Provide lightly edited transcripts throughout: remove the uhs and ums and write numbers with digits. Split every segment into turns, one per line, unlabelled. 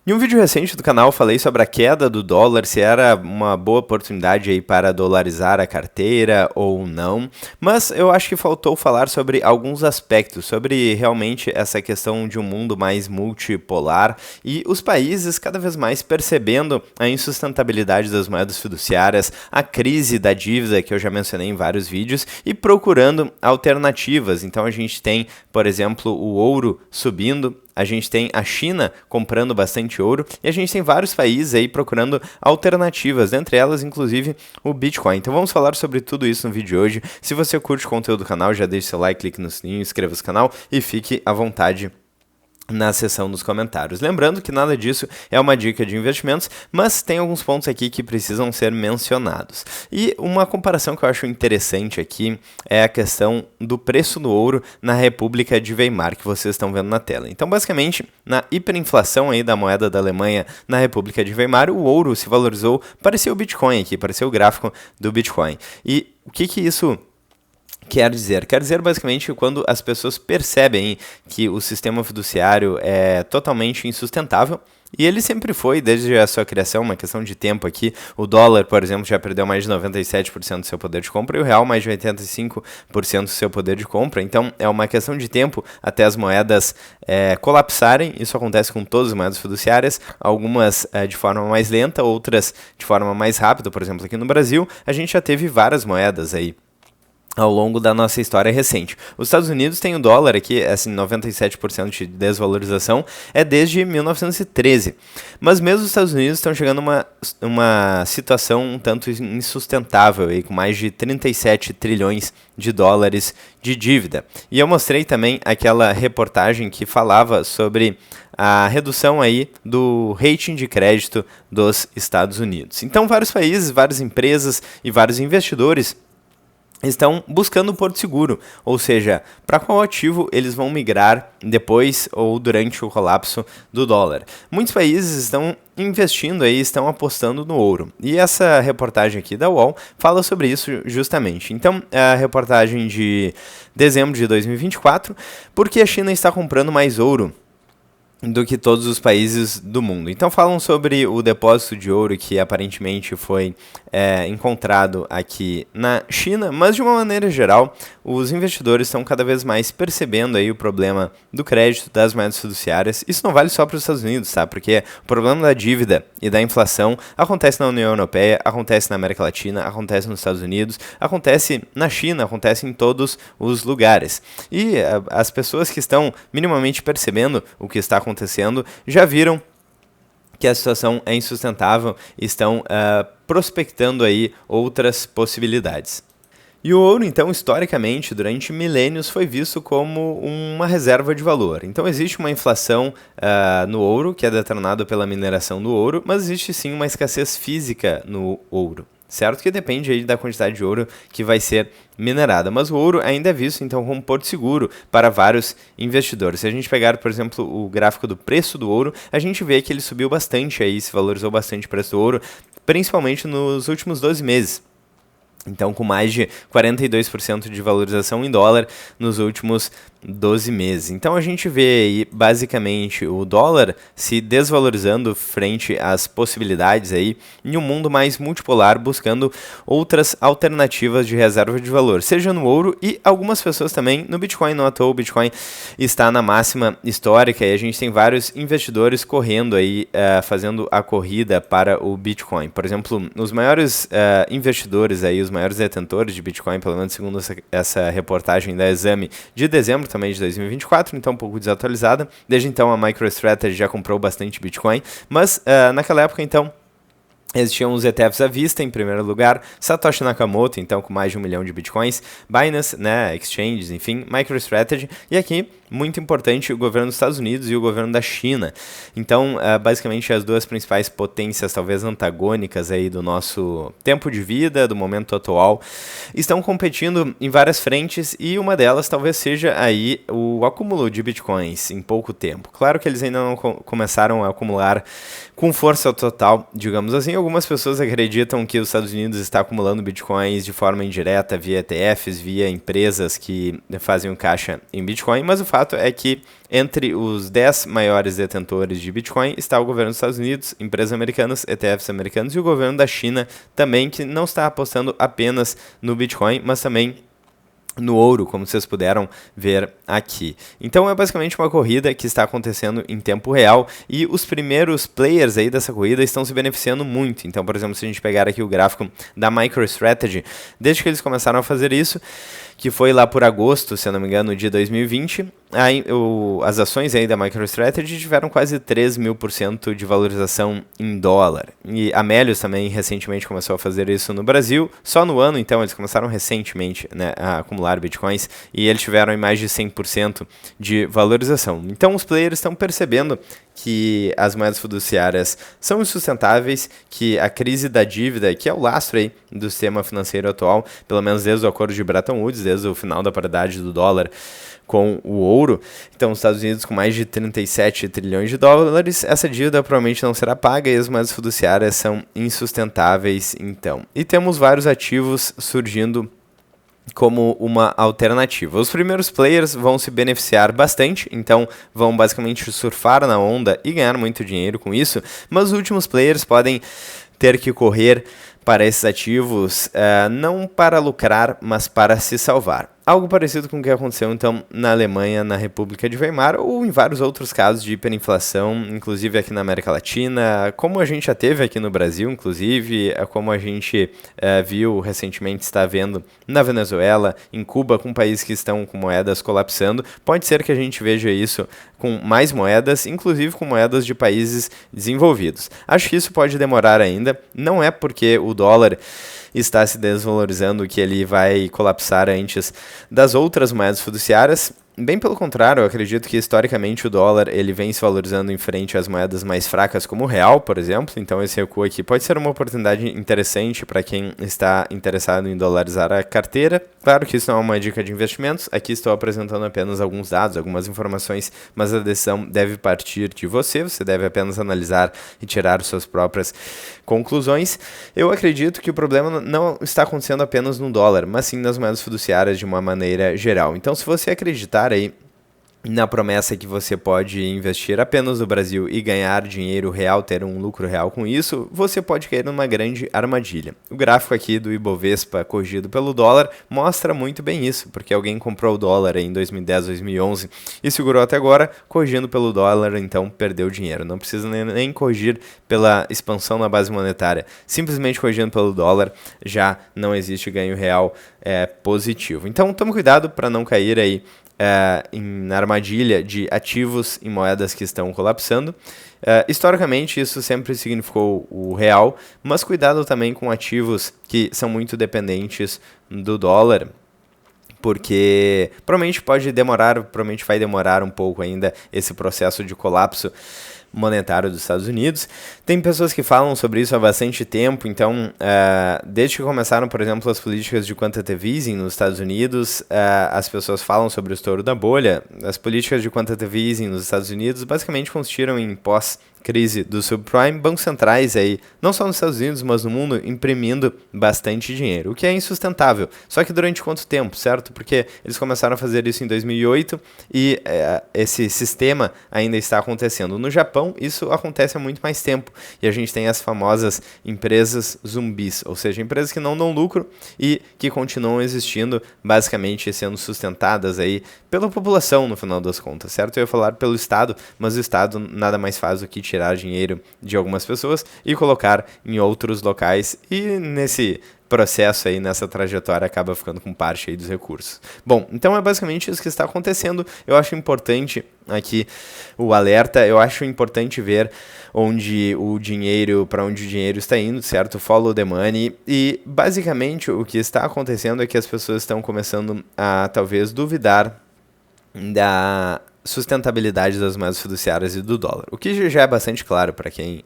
Em um vídeo recente do canal, falei sobre a queda do dólar, se era uma boa oportunidade aí para dolarizar a carteira ou não, mas eu acho que faltou falar sobre alguns aspectos, sobre realmente essa questão de um mundo mais multipolar e os países cada vez mais percebendo a insustentabilidade das moedas fiduciárias, a crise da dívida que eu já mencionei em vários vídeos e procurando alternativas. Então a gente tem, por exemplo, o ouro subindo, a gente tem a China comprando bastante ouro e a gente tem vários países aí procurando alternativas, dentre elas inclusive o Bitcoin. Então vamos falar sobre tudo isso no vídeo de hoje. Se você curte o conteúdo do canal, já deixe seu like, clique no sininho, inscreva-se no canal e fique à vontade na seção dos comentários. Lembrando que nada disso é uma dica de investimentos, mas tem alguns pontos aqui que precisam ser mencionados. E uma comparação que eu acho interessante aqui é a questão do preço do ouro na República de Weimar, que vocês estão vendo na tela. Então, basicamente, na hiperinflação aí da moeda da Alemanha na República de Weimar, o ouro se valorizou, pareceu o Bitcoin aqui, pareceu o gráfico do Bitcoin. E o que isso quer dizer basicamente que quando as pessoas percebem que o sistema fiduciário é totalmente insustentável, e ele sempre foi, desde a sua criação, uma questão de tempo aqui. O dólar, por exemplo, já perdeu mais de 97% do seu poder de compra e o real mais de 85% do seu poder de compra. Então, é uma questão de tempo até as moedas colapsarem. Isso acontece com todas as moedas fiduciárias, algumas de forma mais lenta, outras de forma mais rápida. Por exemplo, aqui no Brasil, a gente já teve várias moedas aí ao longo da nossa história recente. Os Estados Unidos têm o dólar aqui, assim, 97% de desvalorização, é desde 1913. Mas mesmo os Estados Unidos estão chegando a uma situação um tanto insustentável, aí, com mais de 37 trilhões de dólares de dívida. E eu mostrei também aquela reportagem que falava sobre a redução aí do rating de crédito dos Estados Unidos. Então, vários países, várias empresas e vários investidores estão buscando um porto seguro, ou seja, para qual ativo eles vão migrar depois ou durante o colapso do dólar. Muitos países estão investindo aí, estão apostando no ouro. E essa reportagem aqui da UOL fala sobre isso justamente. Então, a reportagem de dezembro de 2024, porque a China está comprando mais ouro do que todos os países do mundo. Então falam sobre o depósito de ouro que aparentemente foi encontrado aqui na China, mas de uma maneira geral, os investidores estão cada vez mais percebendo aí o problema do crédito das moedas fiduciárias. Isso não vale só para os Estados Unidos, tá? Porque o problema da dívida e da inflação acontece na União Europeia, acontece na América Latina, acontece nos Estados Unidos, acontece na China, acontece em todos os lugares. E as pessoas que estão minimamente percebendo o que está acontecendo já viram que a situação é insustentável e estão prospectando aí outras possibilidades. E o ouro, então, historicamente, durante milênios, foi visto como uma reserva de valor. Então, existe uma inflação no ouro, que é determinada pela mineração do ouro, mas existe sim uma escassez física no ouro. Certo que depende aí da quantidade de ouro que vai ser minerada, mas o ouro ainda é visto então como porto seguro para vários investidores. Se a gente pegar, por exemplo, o gráfico do preço do ouro, a gente vê que ele subiu bastante aí, se valorizou bastante o preço do ouro, principalmente nos últimos 12 meses. Então, com mais de 42% de valorização em dólar nos últimos 12 meses. Então, a gente vê aí, basicamente, o dólar se desvalorizando frente às possibilidades aí em um mundo mais multipolar, buscando outras alternativas de reserva de valor, seja no ouro e algumas pessoas também no Bitcoin. Não à toa, o Bitcoin está na máxima histórica e a gente tem vários investidores correndo aí, fazendo a corrida para o Bitcoin. Por exemplo, os maiores investidores aí, os maiores detentores de Bitcoin, pelo menos segundo essa reportagem da Exame de dezembro também de 2024, então um pouco desatualizada. Desde então a MicroStrategy já comprou bastante Bitcoin, mas naquela época então existiam os ETFs à vista, em primeiro lugar, Satoshi Nakamoto, então com mais de 1 milhão de Bitcoins, Binance, né, Exchanges, enfim, MicroStrategy, e aqui, muito importante, o governo dos Estados Unidos e o governo da China. Então, basicamente, as duas principais potências, talvez antagônicas aí do nosso tempo de vida, do momento atual, estão competindo em várias frentes e uma delas talvez seja aí o acúmulo de Bitcoins em pouco tempo. Claro que eles ainda não começaram a acumular com força total, digamos assim. Eu algumas pessoas acreditam que os Estados Unidos está acumulando bitcoins de forma indireta via ETFs, via empresas que fazem o caixa em bitcoin, mas o fato é que entre os 10 maiores detentores de bitcoin está o governo dos Estados Unidos, empresas americanas, ETFs americanos e o governo da China também, que não está apostando apenas no bitcoin, mas também no ouro, como vocês puderam ver aqui. Então é basicamente uma corrida que está acontecendo em tempo real e os primeiros players aí dessa corrida estão se beneficiando muito. Então, por exemplo, se a gente pegar aqui o gráfico da MicroStrategy, desde que eles começaram a fazer isso, que foi lá por agosto, se eu não me engano, de 2020, as ações aí da MicroStrategy tiveram quase 3.000% de valorização em dólar. E a Melius também recentemente começou a fazer isso no Brasil, só no ano, então eles começaram recentemente, né, a acumular bitcoins e eles tiveram em mais de 100% de valorização. Então os players estão percebendo que as moedas fiduciárias são insustentáveis, que a crise da dívida, que é o lastro aí do sistema financeiro atual, pelo menos desde o acordo de Bretton Woods, desde o final da paridade do dólar com o ouro, então os Estados Unidos com mais de 37 trilhões de dólares, essa dívida provavelmente não será paga e as moedas fiduciárias são insustentáveis então. E temos vários ativos surgindo como uma alternativa. Os primeiros players vão se beneficiar bastante, então vão basicamente surfar na onda e ganhar muito dinheiro com isso, mas os últimos players podem ter que correr para esses ativos, não para lucrar, mas para se salvar. Algo parecido com o que aconteceu, então, na Alemanha, na República de Weimar, ou em vários outros casos de hiperinflação, inclusive aqui na América Latina, como a gente já teve aqui no Brasil, inclusive, como a gente viu recentemente, está vendo na Venezuela, em Cuba, com países que estão com moedas colapsando. Pode ser que a gente veja isso com mais moedas, inclusive com moedas de países desenvolvidos. Acho que isso pode demorar ainda, não é porque o dólar está se desvalorizando que ele vai colapsar antes das outras moedas fiduciárias. Bem pelo contrário, eu acredito que historicamente o dólar ele vem se valorizando em frente às moedas mais fracas como o real, por exemplo. Então esse recuo aqui pode ser uma oportunidade interessante para quem está interessado em dolarizar a carteira. Claro que isso não é uma dica de investimentos, aqui estou apresentando apenas alguns dados, algumas informações, mas a decisão deve partir de você, você deve apenas analisar e tirar suas próprias conclusões. Eu acredito que o problema não está acontecendo apenas no dólar, mas sim nas moedas fiduciárias de uma maneira geral. Então se você acreditar aí na promessa que você pode investir apenas no Brasil e ganhar dinheiro real, ter um lucro real com isso, você pode cair numa grande armadilha. O gráfico aqui do Ibovespa corrigido pelo dólar mostra muito bem isso, porque alguém comprou o dólar em 2010, 2011 e segurou até agora, corrigindo pelo dólar, então perdeu dinheiro. Não precisa nem corrigir pela expansão na base monetária, simplesmente corrigindo pelo dólar já não existe ganho real positivo. Então tome cuidado para não cair aí na armadilha de ativos em moedas que estão colapsando. Historicamente, isso sempre significou o real, mas cuidado também com ativos que são muito dependentes do dólar, porque provavelmente vai demorar um pouco ainda esse processo de colapso monetário dos Estados Unidos. Tem pessoas que falam sobre isso há bastante tempo, então, desde que começaram, por exemplo, as políticas de quantitative easing nos Estados Unidos, as pessoas falam sobre o estouro da bolha. As políticas de quantitative easing nos Estados Unidos basicamente consistiram em pós-crise do subprime, bancos centrais aí, não só nos Estados Unidos, mas no mundo, imprimindo bastante dinheiro, o que é insustentável. Só que durante quanto tempo, certo? Porque eles começaram a fazer isso em 2008 e esse sistema ainda está acontecendo. No Japão, isso acontece há muito mais tempo e a gente tem as famosas empresas zumbis, ou seja, empresas que não dão lucro e que continuam existindo, basicamente sendo sustentadas aí pela população no final das contas, certo? Eu ia falar pelo Estado, mas o Estado nada mais faz do que tirar dinheiro de algumas pessoas e colocar em outros locais e nesse processo aí, nessa trajetória, acaba ficando com parte aí dos recursos. Bom, então é basicamente isso que está acontecendo. Eu acho importante aqui o alerta, eu acho importante ver para onde o dinheiro está indo, certo? Follow the money. E basicamente o que está acontecendo é que as pessoas estão começando a talvez duvidar da sustentabilidade das moedas fiduciárias e do dólar, o que já é bastante claro para quem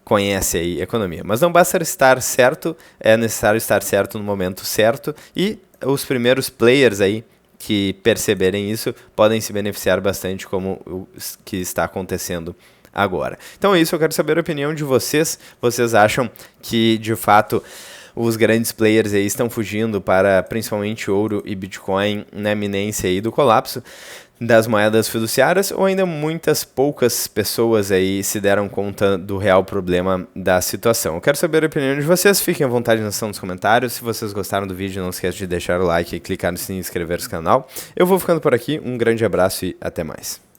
conhece aí economia. Mas não basta estar certo, é necessário estar certo no momento certo e os primeiros players aí que perceberem isso podem se beneficiar bastante, como o que está acontecendo agora. Então é isso, eu quero saber a opinião de vocês. Vocês acham que, de fato, os grandes players aí estão fugindo para principalmente ouro e Bitcoin na iminência aí do colapso das moedas fiduciárias, ou ainda muitas poucas pessoas aí se deram conta do real problema da situação? Eu quero saber a opinião de vocês, fiquem à vontade na seção dos comentários. Se vocês gostaram do vídeo, não esqueça de deixar o like e clicar no sininho e inscrever-se no canal. Eu vou ficando por aqui, um grande abraço e até mais.